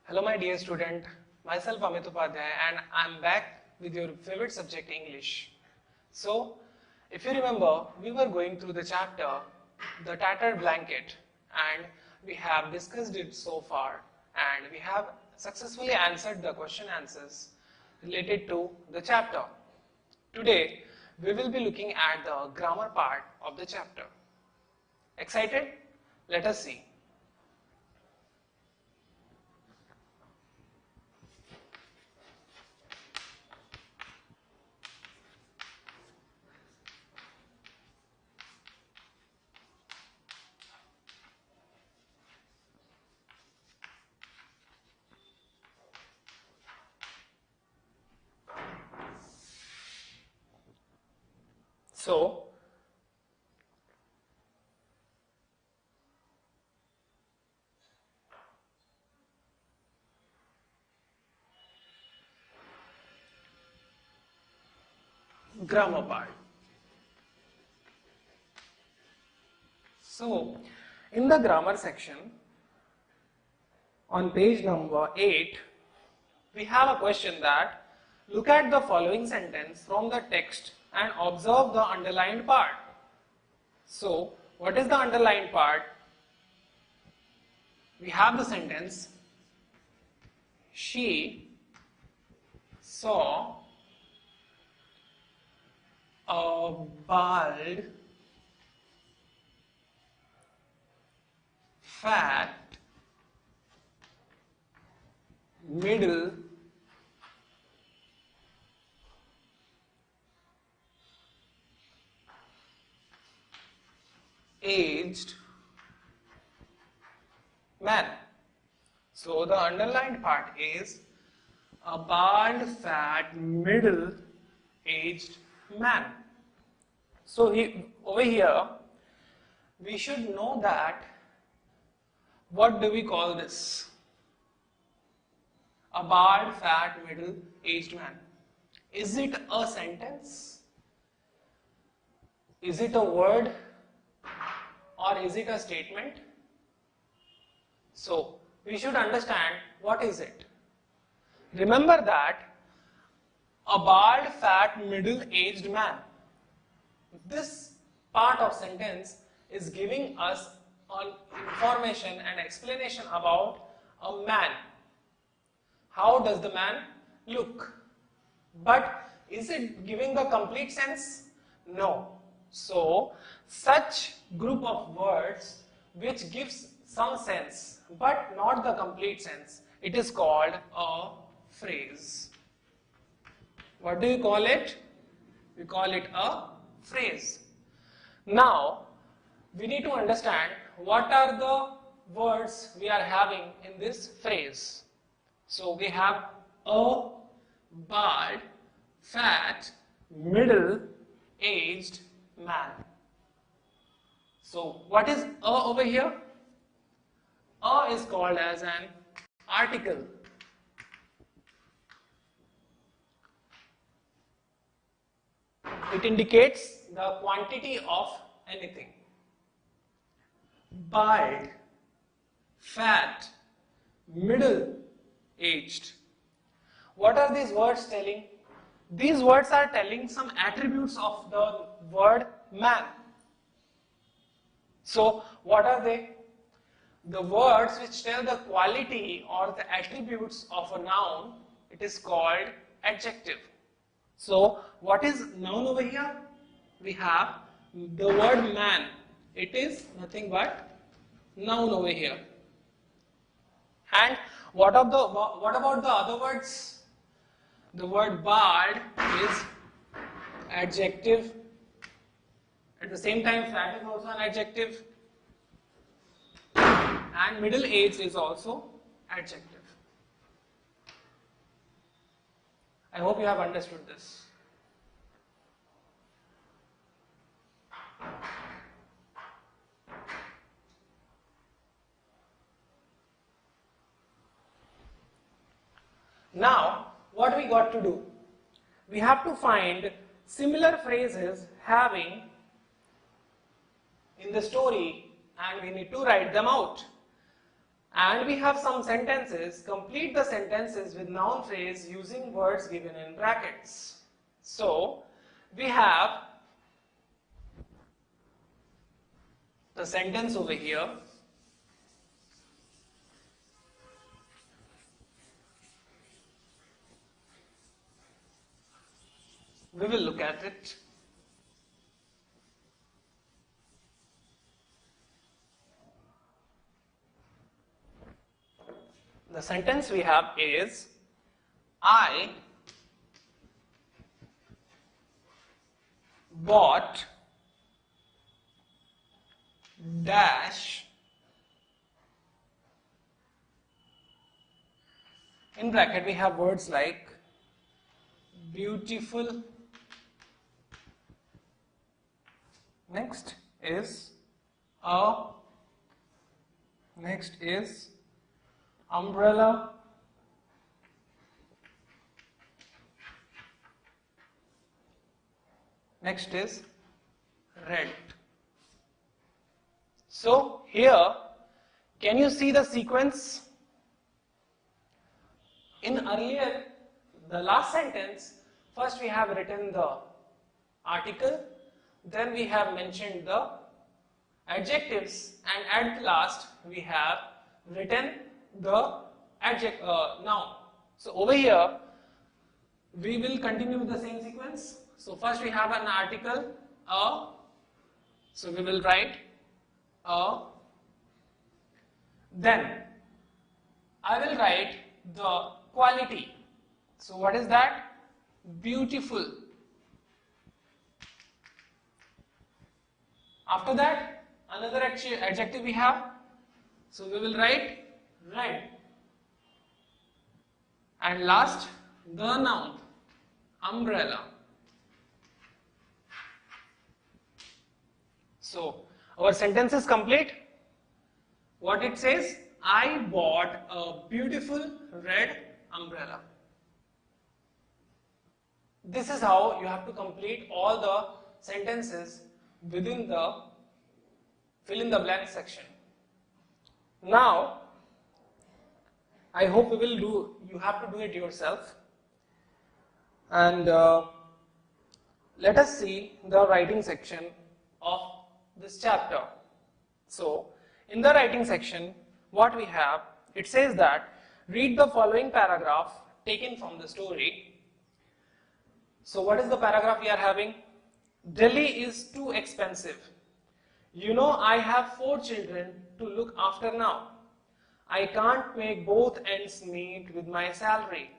Hello my dear student, myself Amit Upadhyay and I'm back with your favorite subject English. So, if you remember, we were going through the chapter The Tattered Blanket and we have discussed it so far and we have successfully answered the question answers related to the chapter. Today, we will be looking at the grammar part of the chapter. Excited? Let us see. So, grammar part. So, in the grammar section, on page number 8, we have a question that look at the following sentence from the text and observe the underlined part. So, what is the underlined part? We have the sentence, she saw a bald, fat, middle, aged man. So the underlined part is a bald, fat, middle aged man. So over here we should know that what do we call this? A bald, fat, middle aged man. Is it a sentence? Is it a word? Or is it a statement? So, we should understand what is it. Remember that a bald, fat, middle-aged man. This part of sentence is giving us an information and explanation about a man. How does the man look? But is it giving the complete sense? No. So, such group of words which gives some sense but not the complete sense, it is called a phrase. What do you call it? We call it a phrase. Now, we need to understand what are the words we are having in this phrase. So, we have a bald, fat, middle-aged man. So, what is a over here? A is called as an article. It indicates the quantity of anything. Bald, fat, middle-aged. What are these words telling? These words are telling some attributes of the word man. So, what are they? The words which tell the quality or the attributes of a noun, it is called adjective. So, what is noun over here? We have the word man. It is nothing but noun over here. And what about the other words? The word bald is adjective. At the same time, fat is also an adjective. And middle-aged is also adjective. I hope you have understood this. Now, what we got to do? We have to find similar phrases having in the story and we need to write them out. And we have some sentences. Complete the sentences with noun phrase using words given in brackets. So, we have the sentence over here. We will look at it. The sentence we have is, I bought dash, in bracket we have words like beautiful, next is a, next is umbrella, next is red. So here, can you see the sequence? In earlier, the last sentence, first we have written the article, then we have mentioned the adjectives, and at the last we have written the noun. So over here, we will continue with the same sequence. So first we have an article, a, so we will write a, then I will write the quality. So what is that? Beautiful. After that, another adjective we have, so we will write red. And last, the noun, umbrella. So, our sentence is complete. What it says, I bought a beautiful red umbrella. This is how you have to complete all the sentences within the fill in the blank section. Now, I hope you have to do it yourself. And let us see the writing section of this chapter. So, in the writing section, what we have, it says that, read the following paragraph taken from the story. So, what is the paragraph we are having? Delhi is too expensive. You know, I have 4 children to look after now. I can't make both ends meet with my salary.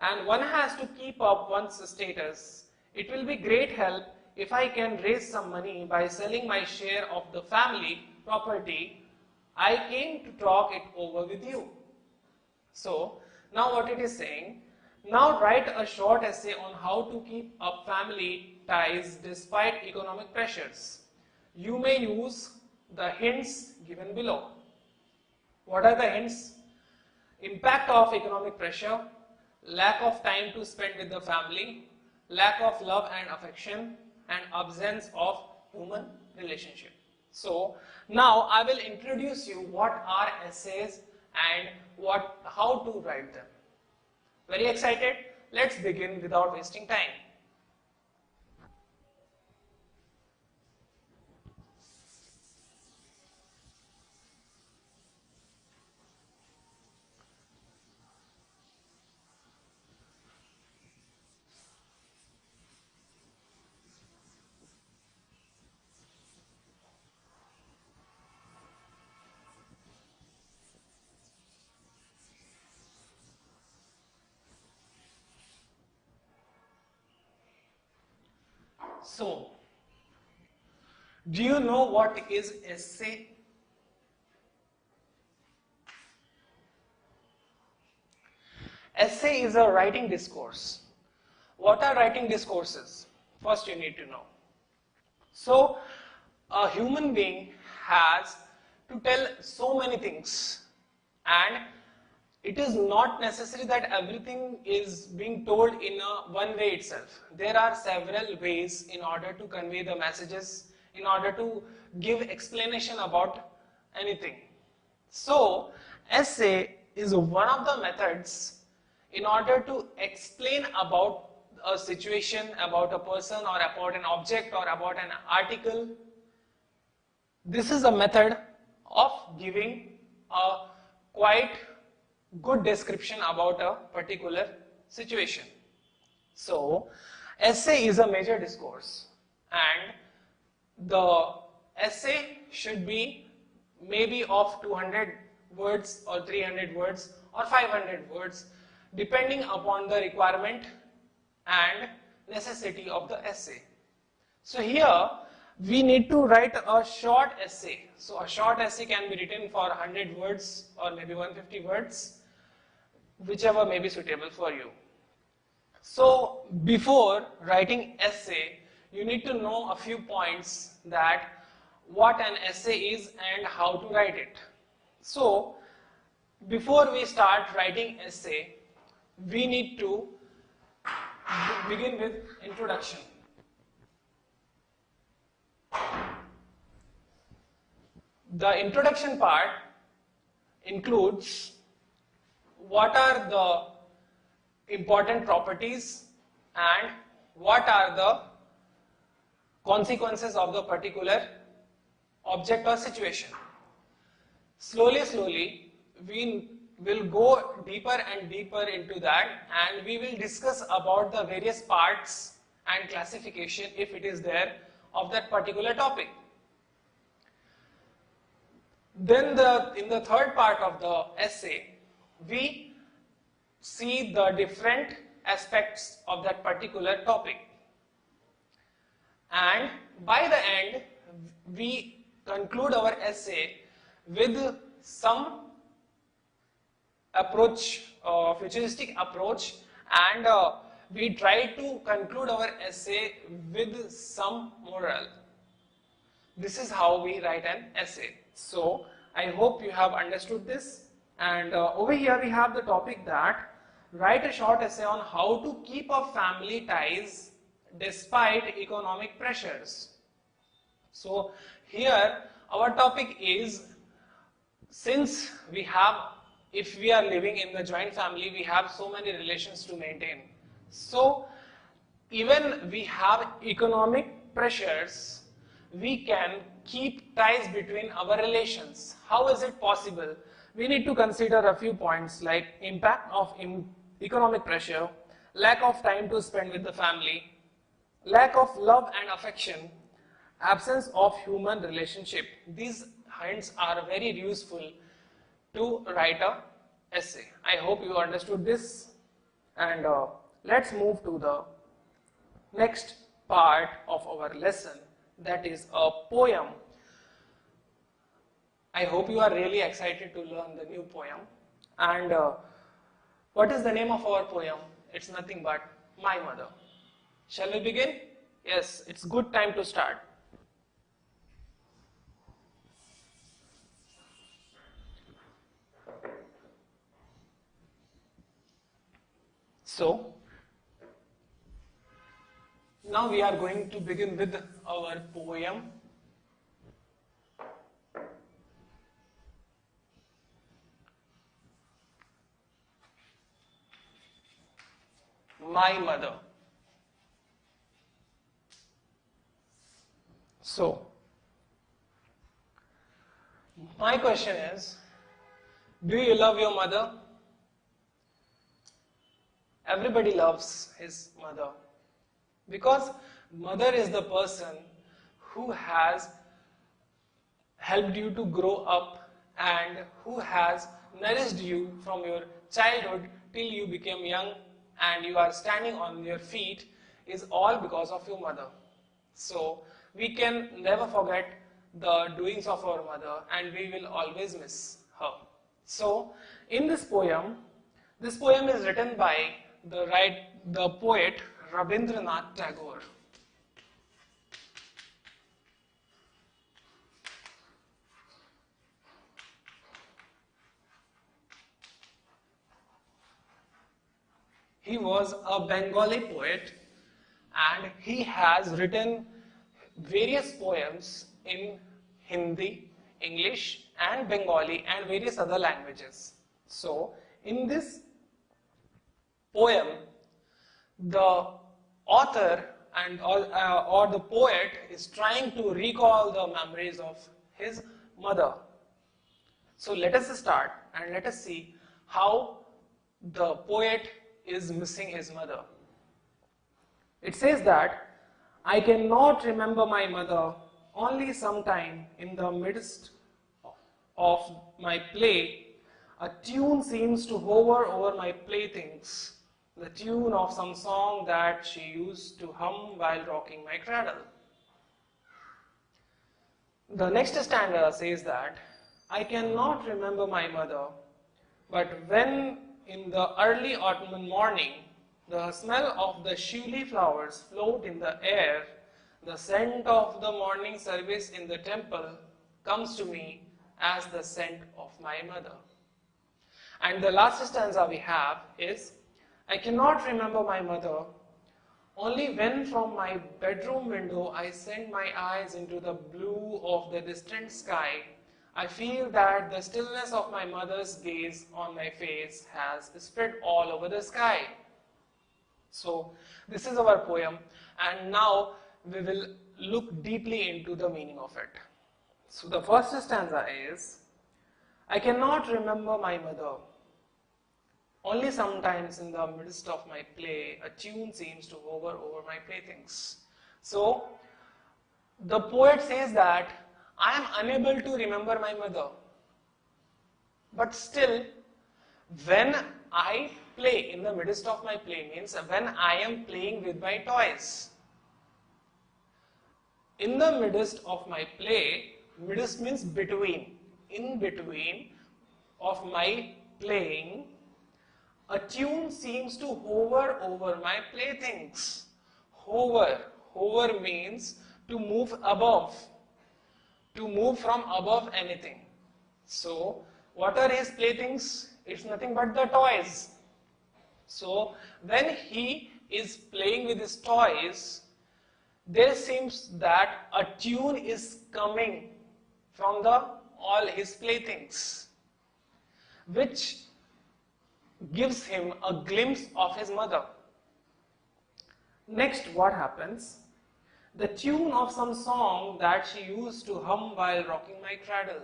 And one has to keep up one's status. It will be great help if I can raise some money by selling my share of the family property. I came to talk it over with you. So, now what it is saying, now write a short essay on how to keep up family ties despite economic pressures. You may use the hints given below. What are the hints? Impact of economic pressure, lack of time to spend with the family, lack of love and affection, and absence of human relationship. So, now I will introduce you what are essays and how to write them. Very excited? Let's begin without wasting time. So, do you know what is essay? Essay is a writing discourse. What are writing discourses? First you need to know. So, a human being has to tell so many things, and it is not necessary that everything is being told in a one way itself. There are several ways in order to convey the messages, in order to give explanation about anything. So, essay is one of the methods in order to explain about a situation, about a person, or about an object, or about an article. This is a method of giving a quite good description about a particular situation. So, essay is a major discourse, and the essay should be maybe of 200 words or 300 words or 500 words, depending upon the requirement and necessity of the essay. So here we need to write a short essay. So a short essay can be written for 100 words or maybe 150 words, whichever may be suitable for you. So before writing essay, you need to know a few points, that what an essay is and how to write it. So before we start writing essay, we need to begin with introduction. The introduction part includes what are the important properties and what are the consequences of the particular object or situation. Slowly, we will go deeper and deeper into that, and we will discuss about the various parts and classification, if it is there, of that particular topic. Then in the third part of the essay, we see the different aspects of that particular topic. And by the end, we conclude our essay with some approach, futuristic approach, and we try to conclude our essay with some moral. This is how we write an essay. So I hope you have understood this. And over here we have the topic that write a short essay on how to keep up family ties despite economic pressures. So here our topic is, since we have, if we are living in the joint family, we have so many relations to maintain. So even we have economic pressures, we can keep ties between our relations. How is it possible? We need to consider a few points like impact of economic pressure, lack of time to spend with the family, lack of love and affection, absence of human relationship. These hints are very useful to write a essay. I hope you understood this, and let's move to the next part of our lesson, that is a poem. I hope you are really excited to learn the new poem. And what is the name of our poem? It's nothing but My Mother. Shall we begin? Yes, it's good time to start. So, now we are going to begin with our poem. My Mother. So, my question is, do you love your mother? Everybody loves his mother, because mother is the person who has helped you to grow up and who has nourished you from your childhood till you became young and you are standing on your feet, is all because of your mother. So we can never forget the doings of our mother, and we will always miss her. So in this poem is written by the poet Rabindranath Tagore. He was a Bengali poet, and he has written various poems in Hindi, English and Bengali and various other languages. So, in this poem, the author or the poet is trying to recall the memories of his mother. So let us start and let us see how the poet is missing his mother. It says that, I cannot remember my mother, only sometime in the midst of my play, a tune seems to hover over my playthings, the tune of some song that she used to hum while rocking my cradle. The next stanza says that, I cannot remember my mother, but when in the early autumn morning, the smell of the shiuli flowers float in the air, the scent of the morning service in the temple comes to me as the scent of my mother. And the last stanza we have is, I cannot remember my mother, only when from my bedroom window I send my eyes into the blue of the distant sky, I feel that the stillness of my mother's gaze on my face has spread all over the sky. So, this is our poem, and now we will look deeply into the meaning of it. So, the first stanza is, I cannot remember my mother. Only sometimes in the midst of my play, a tune seems to hover over my playthings. So, the poet says that I am unable to remember my mother. But still, when I play, in the midst of my play means when I am playing with my toys. In the midst of my play, midst means between. In between of my playing, a tune seems to hover over my playthings. Hover. Hover means to move above. To move from above anything. So, what are his playthings? It's nothing but the toys. So, when he is playing with his toys, there seems that a tune is coming from all his playthings, which gives him a glimpse of his mother. Next, what happens? The tune of some song that she used to hum while rocking my cradle.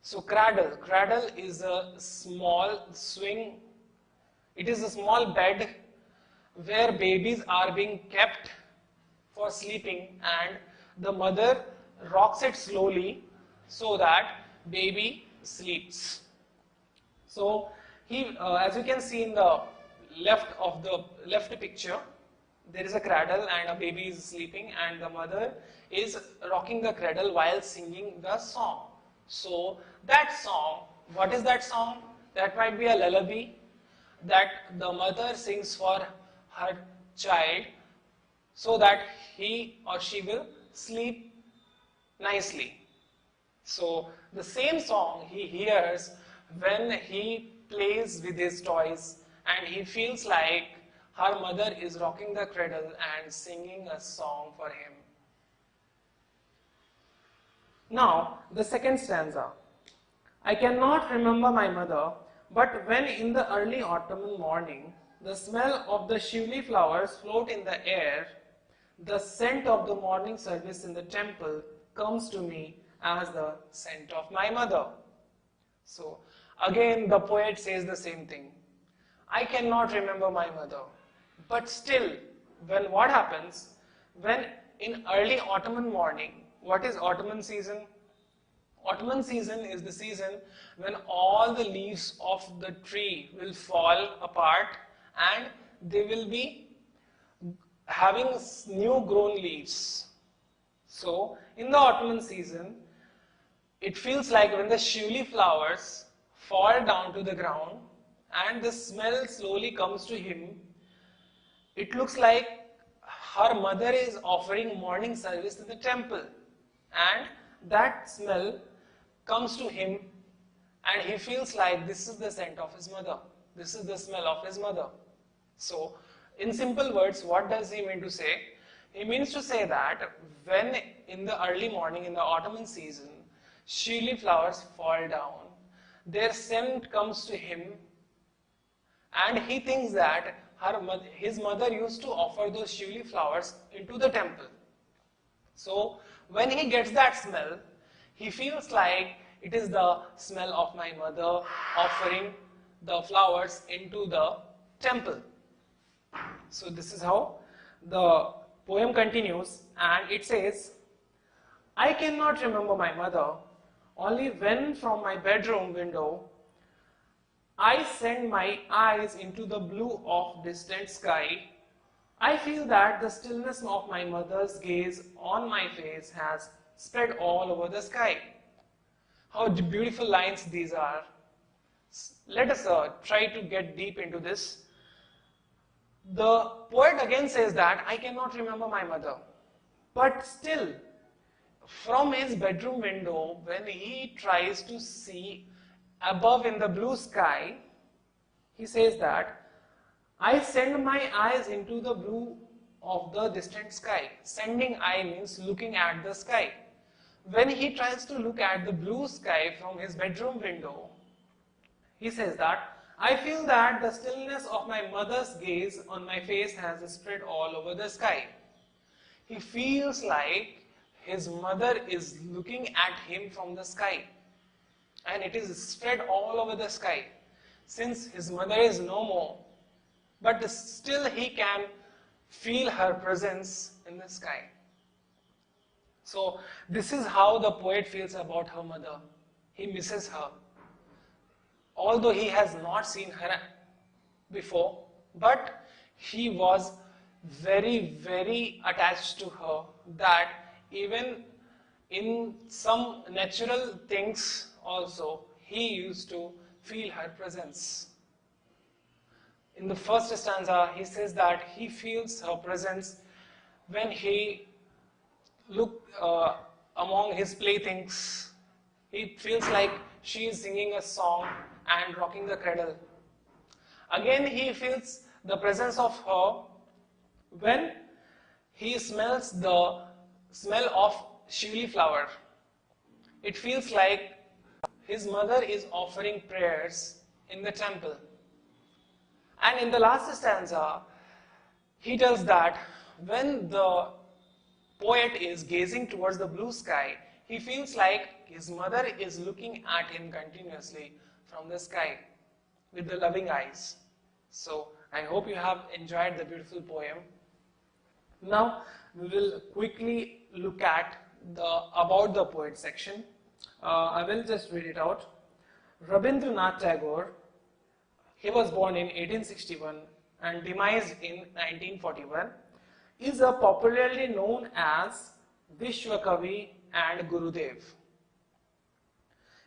So cradle is a small swing. It is a small bed where babies are being kept for sleeping, and the mother rocks it slowly so that baby sleeps. So as you can see in the left picture, there is a cradle and a baby is sleeping, and the mother is rocking the cradle while singing the song. So that song, what is that song? That might be a lullaby that the mother sings for her child so that he or she will sleep nicely. So the same song he hears when he plays with his toys, and he feels like her mother is rocking the cradle and singing a song for him. Now, the second stanza. I cannot remember my mother, but when in the early autumn morning, the smell of the shiuli flowers float in the air, the scent of the morning service in the temple comes to me as the scent of my mother. So, again the poet says the same thing. I cannot remember my mother. But still, what happens? When in early autumn morning, what is autumn season? Autumn season is the season when all the leaves of the tree will fall apart and they will be having new grown leaves. So, in the autumn season, it feels like when the shiuli flowers fall down to the ground and the smell slowly comes to him, it looks like her mother is offering morning service in the temple, and that smell comes to him and he feels like this is the scent of his mother. This is the smell of his mother. So, in simple words, what does he mean to say? He means to say that when in the early morning, in the autumn season, Shively flowers fall down. Their scent comes to him, and he thinks that his mother used to offer those shively flowers into the temple. So when he gets that smell, he feels like it is the smell of my mother offering the flowers into the temple. So this is how the poem continues, and it says, I cannot remember my mother, only when from my bedroom window I send my eyes into the blue of distant sky, I feel that the stillness of my mother's gaze on my face has spread all over the sky. How beautiful lines these are. Let us try to get deep into this. The poet again says that I cannot remember my mother, but still, from his bedroom window, when he tries to see above in the blue sky, he says that I send my eyes into the blue of the distant sky. Sending eye means looking at the sky. When he tries to look at the blue sky from his bedroom window, he says that I feel that the stillness of my mother's gaze on my face has spread all over the sky. He feels like his mother is looking at him from the sky, and it is spread all over the sky. Since his mother is no more, but still he can feel her presence in the sky. So this is how the poet feels about her mother. He misses her. Although he has not seen her before, but he was very, very attached to her, that even in some natural things also, he used to feel her presence. In the first stanza, he says that he feels her presence when he looks among his playthings. He feels like she is singing a song and rocking the cradle. Again, he feels the presence of her when he smells the smell of shively flower. It feels like his mother is offering prayers in the temple. And in the last stanza, he tells that when the poet is gazing towards the blue sky, he feels like his mother is looking at him continuously from the sky with the loving eyes. So I hope you have enjoyed the beautiful poem. Now we will quickly look at the about the poet section. I will just read it out. Rabindranath Tagore, he was born in 1861 and demised in 1941, is a popularly known as Vishwakavi and Gurudev.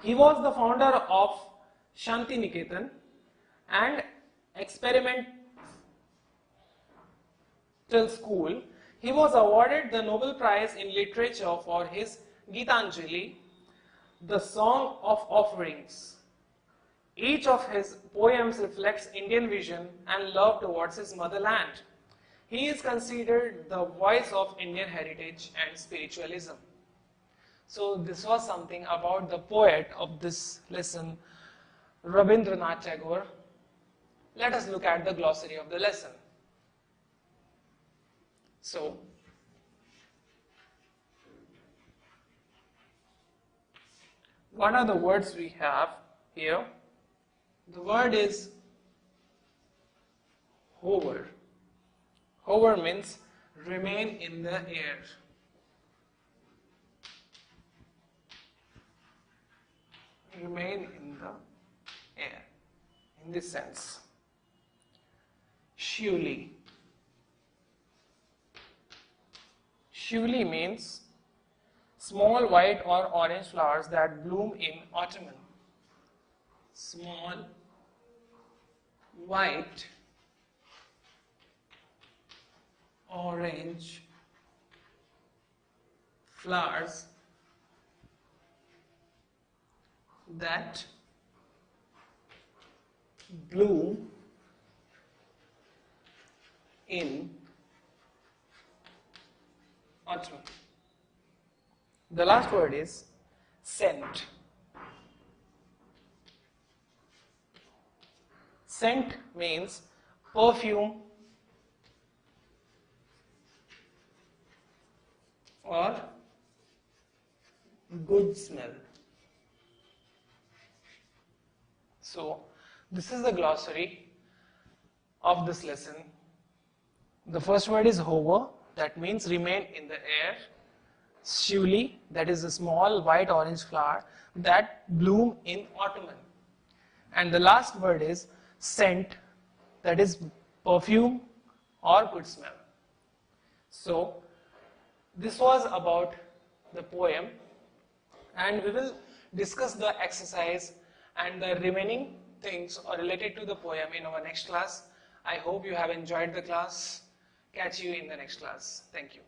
He was the founder of Shanti Niketan and experimental school. He was awarded the Nobel Prize in Literature for his Gitanjali, the Song of Offerings. Each of his poems reflects Indian vision and love towards his motherland. He is considered the voice of Indian heritage and spiritualism. So this was something about the poet of this lesson, Rabindranath Tagore. Let us look at the glossary of the lesson. So, what are the words we have here? The word is hover. Hover means remain in the air. Remain in the air, in this sense. Shively. Shively means small white or orange flowers that bloom in autumn. Small white orange flowers that bloom in autumn. The last word is scent. Scent means perfume or good smell. So, this is the glossary of this lesson. The first word is hover, that means remain in the air. Shivli, that is a small white orange flower that bloom in autumn. And the last word is scent, that is perfume or good smell. So, this was about the poem, and we will discuss the exercise and the remaining things related to the poem in our next class. I hope you have enjoyed the class. Catch you in the next class. Thank you.